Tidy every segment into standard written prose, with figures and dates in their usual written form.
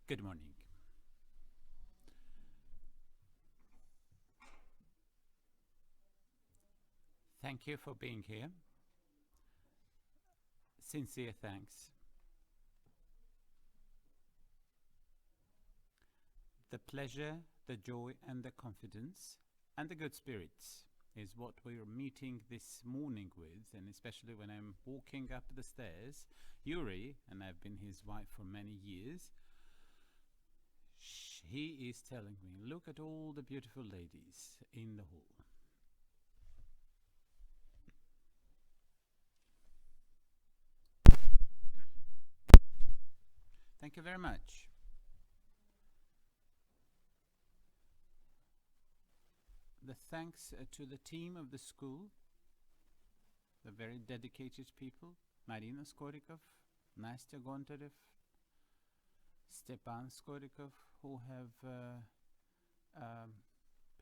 Good morning. Thank you for being here. Sincere thanks. The pleasure, the joy, and the confidence, and the good spirits is what we're meeting this morning with, and especially when I'm walking up the stairs. Yuri, and I've been his wife for many years, he is telling me, look at all the beautiful ladies in the hall. Thank you very much. The thanks to the team of the school, the very dedicated people, Marina Skorikov, Nastya Gontarev, Stepan Skorikov, who have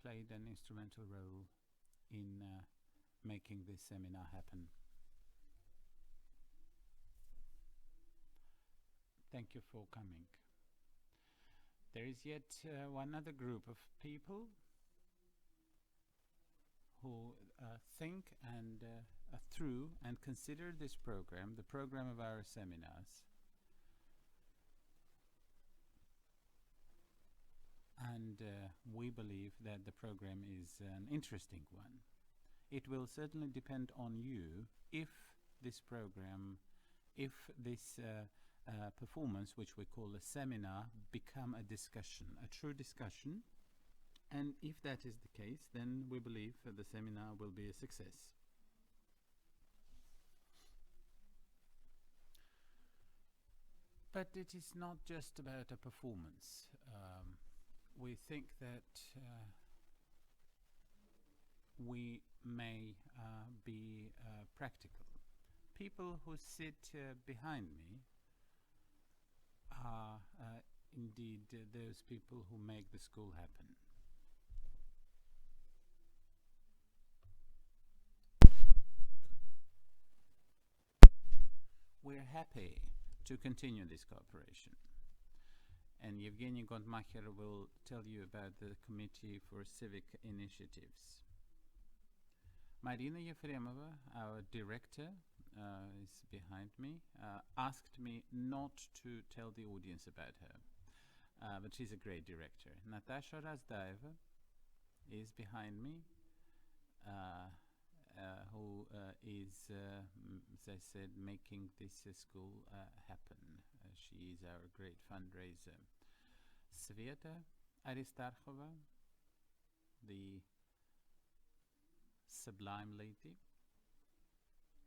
played an instrumental role in making this seminar happen. Thank you for coming. There is yet one other group of people who think and through and consider this program, the program of our seminars, and we believe that the program is an interesting one. It will certainly depend on you if this program, if this performance, which we call a seminar, become a discussion, a true discussion. And if that is the case, then we believe that the seminar will be a success. But it is not just about a performance. We think that we may be practical. People who sit behind me are indeed those people who make the school happen. We're happy to continue this cooperation. And Evgeny Gontmakher will tell you about the Committee for Civic Initiatives. Marina Yefremova, our director, is behind me, asked me not to tell the audience about her, but she's a great director. Natasha Razdaeva is behind me, who is, as I said, making this school happen. She is our great fundraiser. Sveta Aristarchova, the sublime lady.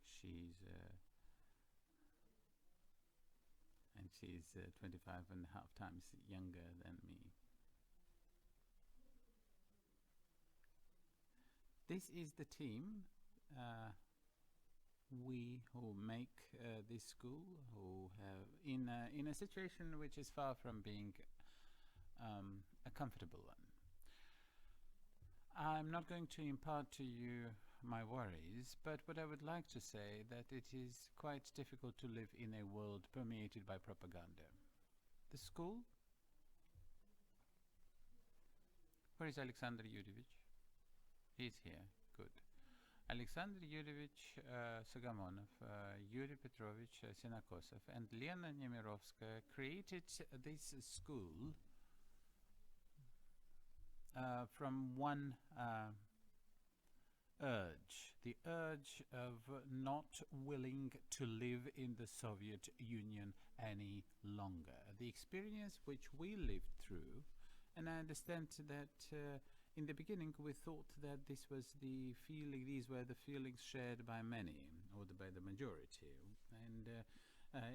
She's 25 and a half times younger than me. This is the team we who make this school, who have in a situation which is far from being a comfortable one. I'm not going to impart to you my worries, but what I would like to say that it is quite difficult to live in a world permeated by propaganda. The school. Where is Alexander Yurievich? He's here. Good. Alexander Yurievich Sogamonov, Yuri Petrovich Sinakosov, and Lena Nemirovskaya created this school from one urge, the urge of not willing to live in the Soviet Union any longer. The experience which we lived through, and I understand that in the beginning we thought that this was the feeling, these were the feelings shared by many, or by the majority. And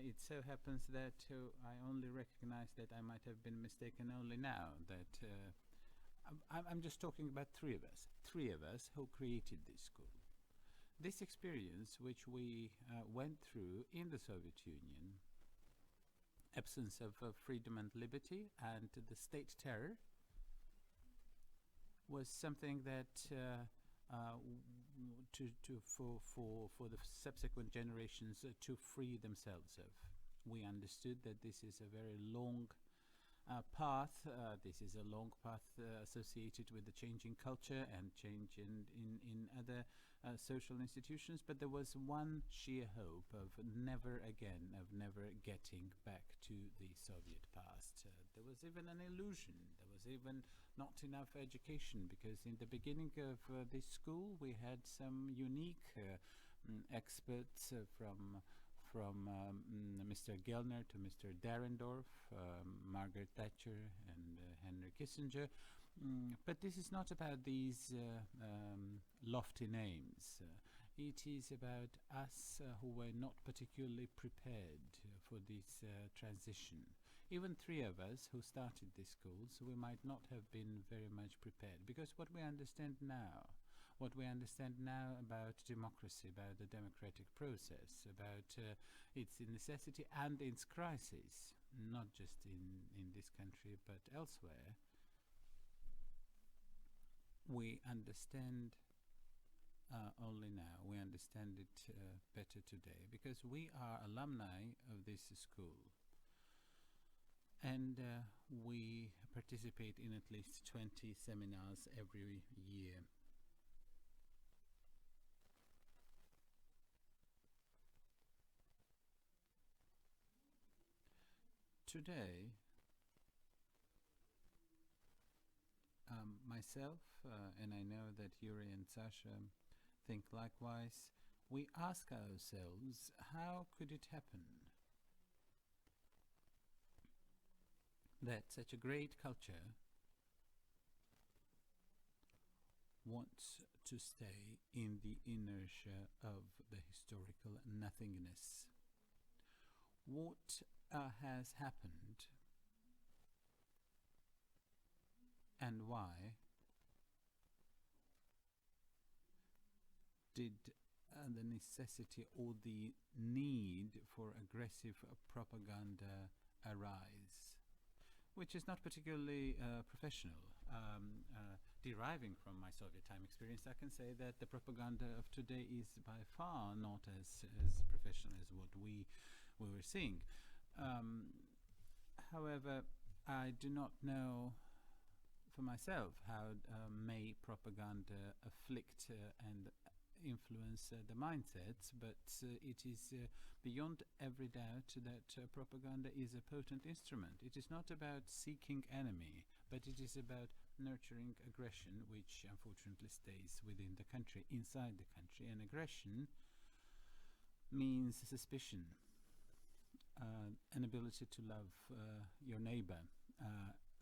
it so happens that I only recognize that I might have been mistaken only now, that I'm just talking about three of us who created this school. This experience which we went through in the Soviet Union, absence of freedom and liberty, and the state terror, was something that for the subsequent generations to free themselves of. We understood that this is a very long path. This is a long path associated with the changing culture and change in other social institutions, but there was one sheer hope of never again, of never getting back to the Soviet past. There was even an illusion. There was even not enough education, because in the beginning of this school we had some unique experts from Mr. Gellner to Mr. Dahrendorf, Margaret Thatcher and Henry Kissinger. But this is not about these lofty names. It is about us who were not particularly prepared for this transition. Even three of us who started these schools, we might not have been very much prepared, because what we understand now about democracy, about the democratic process, about its necessity and its crisis, not just in this country but elsewhere, we understand only now. We understand it better today, because we are alumni of this school, and we participate in at least 20 seminars every year. Today, myself, and I know that Yuri and Sasha think likewise, we ask ourselves, how could it happen that such a great culture wants to stay in the inertia of the historical nothingness? What has happened, and why did the necessity or the need for aggressive propaganda arise, which is not particularly professional. Deriving from my Soviet time experience, I can say that the propaganda of today is by far not as professional as what we were seeing. However, I do not know for myself how may propaganda afflict and influence the mindsets, but it is beyond every doubt that propaganda is a potent instrument. It is not about seeking enemy, but it is about nurturing aggression, which unfortunately stays within the country, inside the country. And aggression means suspicion, an ability to love your neighbor,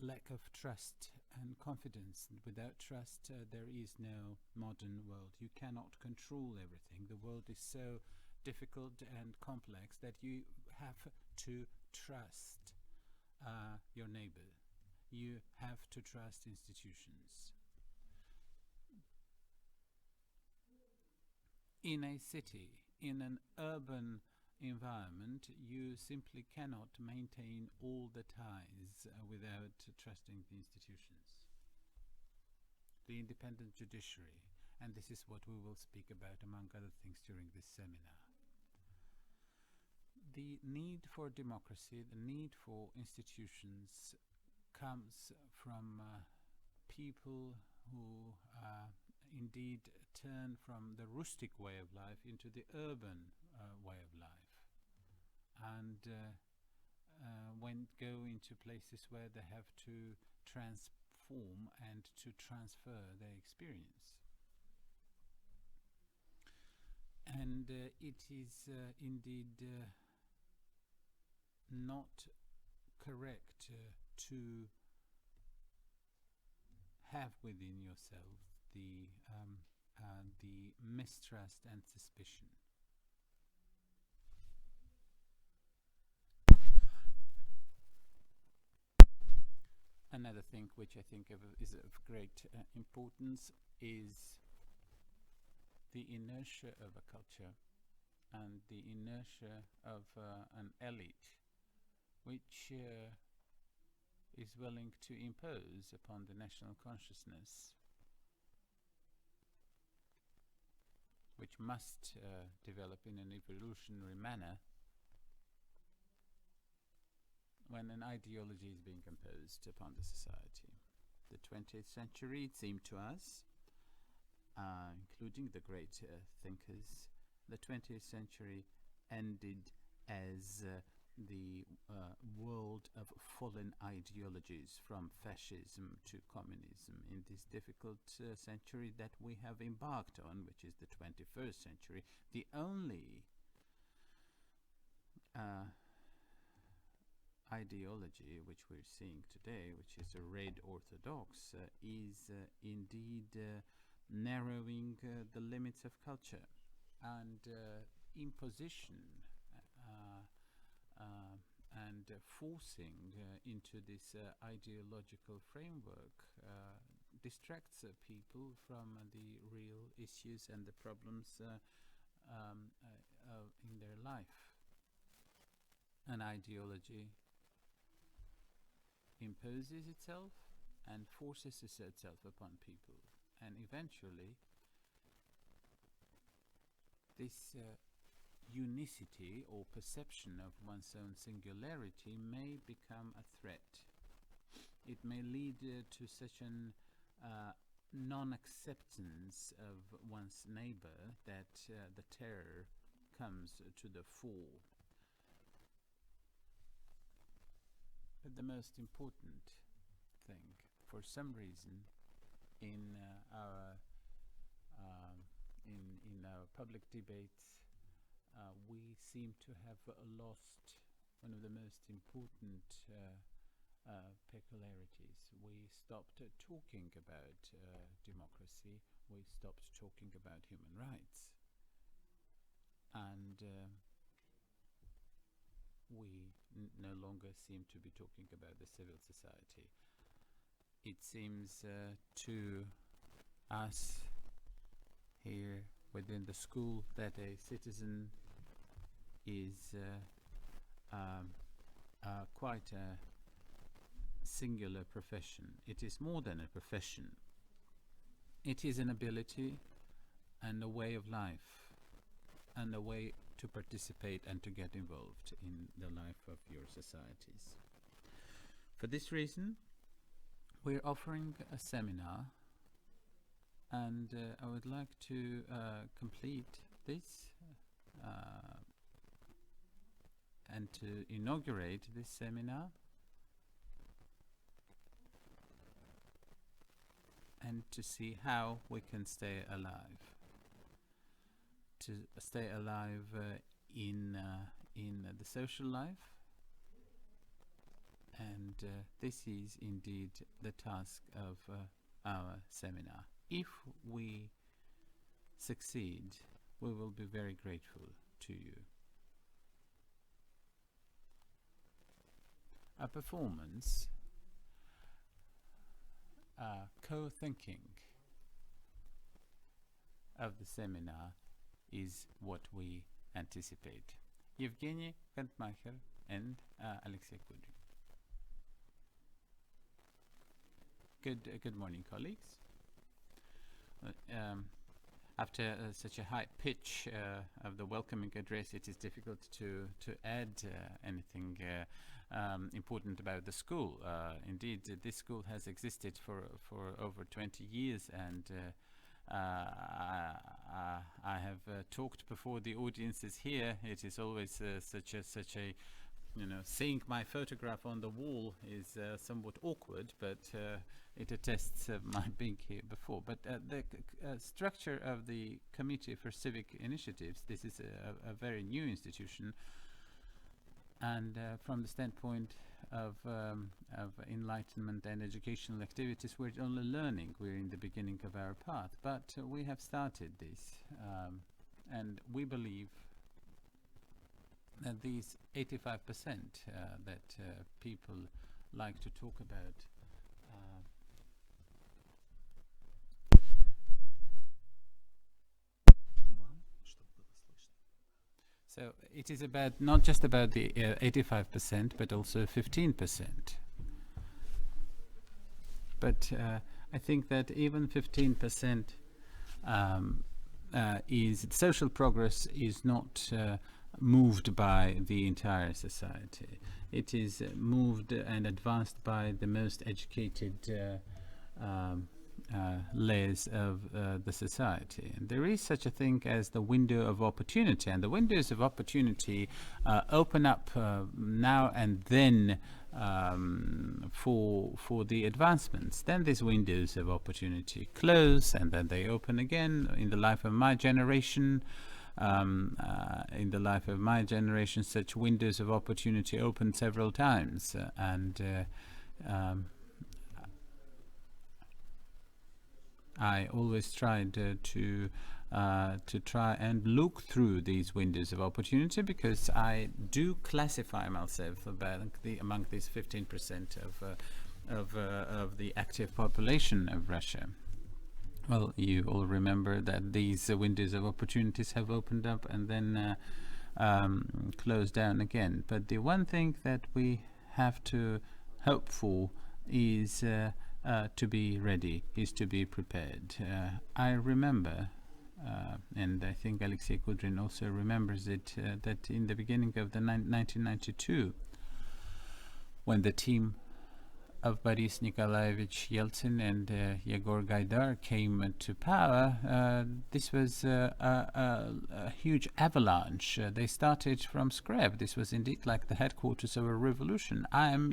lack of trust and confidence. Without trust, there is no modern world. You cannot control everything. The world is so difficult and complex that you have to trust your neighbor. You have to trust institutions. In a city, in an urban environment, you simply cannot maintain all the ties without trusting the institutions. The independent judiciary, and this is what we will speak about among other things during this seminar. The need for democracy, the need for institutions comes from people who indeed turn from the rustic way of life into the urban way of life, and when go into places where they have to transform and to transfer their experience. And it is indeed not correct to have within yourself the mistrust and suspicion. Another thing which I think is of great importance is the inertia of a culture and the inertia of an elite which is willing to impose upon the national consciousness, which must develop in an evolutionary manner, when and an ideology is being imposed upon the society. The 20th century, it seemed to us, including the great thinkers, the 20th century ended as the world of fallen ideologies, from fascism to communism, in this difficult century that we have embarked on, which is the 21st century. The only ideology which we're seeing today, which is a red orthodox, is indeed narrowing the limits of culture and imposition and forcing into this ideological framework distracts people from the real issues and the problems in their life. An ideology imposes itself and forces itself upon people, and eventually this unicity or perception of one's own singularity may become a threat. It may lead to such an non-acceptance of one's neighbor that the terror comes to the fore. But the most important thing, for some reason, in our public debates, we seem to have lost one of the most important peculiarities. We stopped talking about democracy. We stopped talking about human rights, and we no longer seem to be talking about the civil society. It seems to us here within the school that a citizen is quite a singular profession. It is more than a profession. It is an ability and a way of life and a way to participate and to get involved in the life of your societies. For this reason, we're offering a seminar, and I would like to complete this and to inaugurate this seminar and to see how we can stay alive. To stay alive in the social life, and this is indeed the task of our seminar. If we succeed, we will be very grateful to you. A performance, co-thinking of the seminar is what we anticipate. Evgeny, Gontmakher, and Alexei Kudrin. Good morning, colleagues. After such a high pitch of the welcoming address, it is difficult to add anything important about the school. Indeed, this school has existed for over 20 years, and I have talked before the audiences here. It is always such a seeing my photograph on the wall is somewhat awkward, but it attests my being here before. But the structure of the Committee for Civic Initiatives, this is a very new institution, and from the standpoint of enlightenment and educational activities, we're only learning. We're in the beginning of our path, but we have started this, and we believe that these 85% that people like to talk about so it is about not just about the 85%, but also 15%. But I think that even 15% is social progress is not moved by the entire society. It is moved and advanced by the most educated layers of the society. And there is such a thing as the window of opportunity, and the windows of opportunity open up now and then for the advancements. Then these windows of opportunity close, and then they open again. In the life of my generation, such windows of opportunity opened several times, and I always tried to try and look through these windows of opportunity, because I do classify myself among these 15% of the active population of Russia. Well, you all remember that these windows of opportunities have opened up and then closed down again. But the one thing that we have to hope for is to be ready, is to be prepared. I remember, and I think Alexei Kudrin also remembers it, that in the beginning of the 1992, when the team of Boris Nikolaevich Yeltsin and Yegor Gaidar came to power, this was a huge avalanche. They started from scratch. This was indeed like the headquarters of a revolution. I'm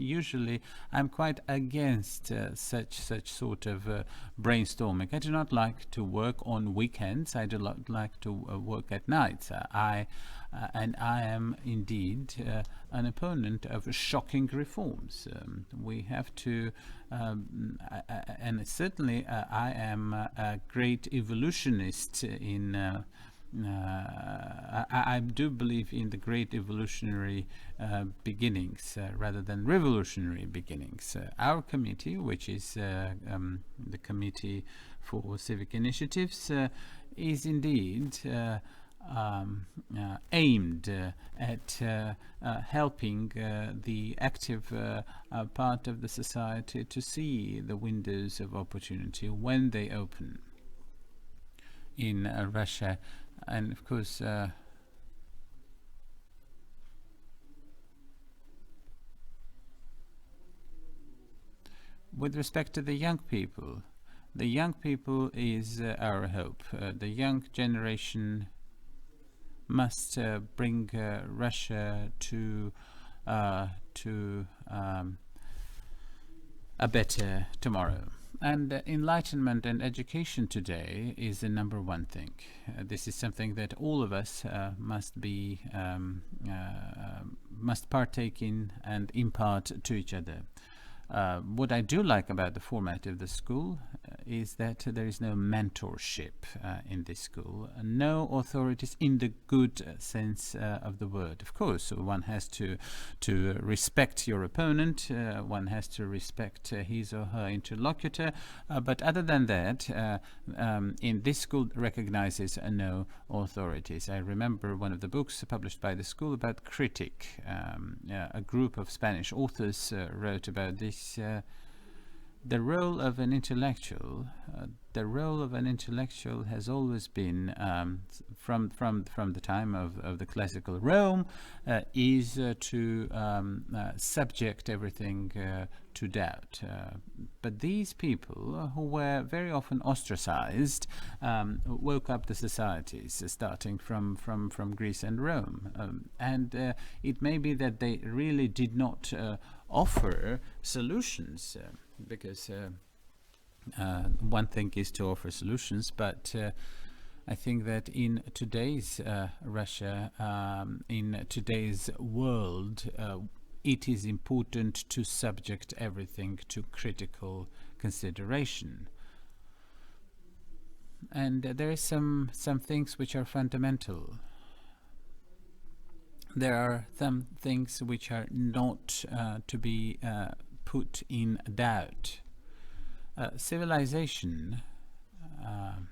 quite against such sort of brainstorming. I do not like to work on weekends. I do not like to work at night. I am indeed an opponent of shocking reforms. We have to, and certainly I am a great evolutionist in. I do believe in the great evolutionary beginnings rather than revolutionary beginnings. Our committee, which is the Committee for Civic Initiatives, is indeed aimed at helping the active part of the society to see the windows of opportunity when they open in Russia. And of course, with respect to the young people is our hope. The young generation must bring Russia to a better tomorrow. And enlightenment and education today is the number one thing. This is something that all of us must partake in and impart to each other. What I do like about the format of the school is that there is no mentorship in this school, no authorities in the good sense of the word. Of course, one has to respect your opponent, one has to respect his or her interlocutor, but other than that, in this school recognizes no authorities. I remember one of the books published by the school about critic. A group of Spanish authors wrote about this. The role of an intellectual has always been, from the time of the classical Rome, is to subject everything to doubt. But these people, who were very often ostracized, woke up the societies, starting from Greece and Rome. And it may be that they really did not offer solutions, because one thing is to offer solutions, but I think that in today's Russia, in today's world, it is important to subject everything to critical consideration. And there are some things which are fundamental. There are some things which are not to be put in doubt. Civilization,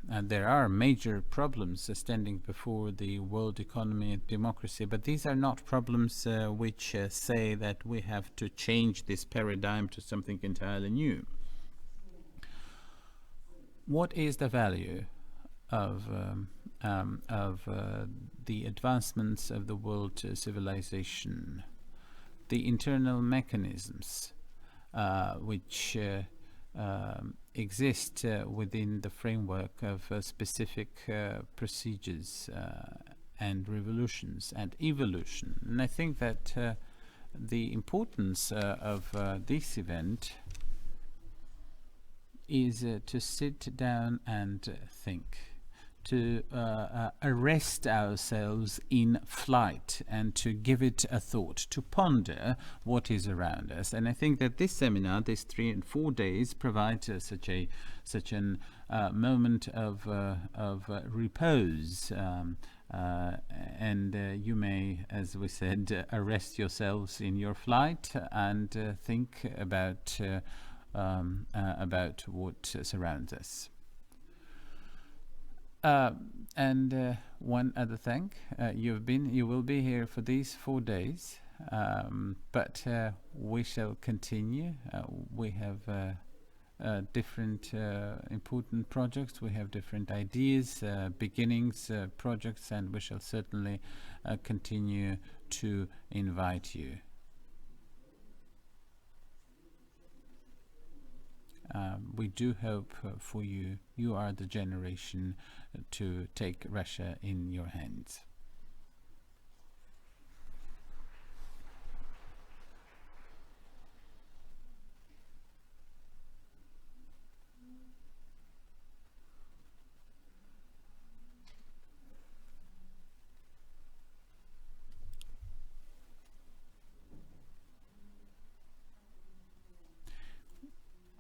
and there are major problems standing before the world economy and democracy, but these are not problems which say that we have to change this paradigm to something entirely new. What is the value of the advancements of the world civilization, the internal mechanisms which exist within the framework of specific procedures and revolutions and evolution. And I think that the importance of this event is to sit down and think, to arrest ourselves in flight and to give it a thought, to ponder what is around us. And I think that this seminar, this 3 and 4 days, provides such an moment of repose. And you may, as we said, arrest yourselves in your flight and think about what surrounds us. And one other thing, you will be here for these 4 days, but we shall continue. We have different important projects. We have different ideas, beginnings, projects, and we shall certainly continue to invite you. We do hope for you. You are the generation to take Russia in your hands.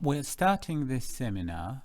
We're starting this seminar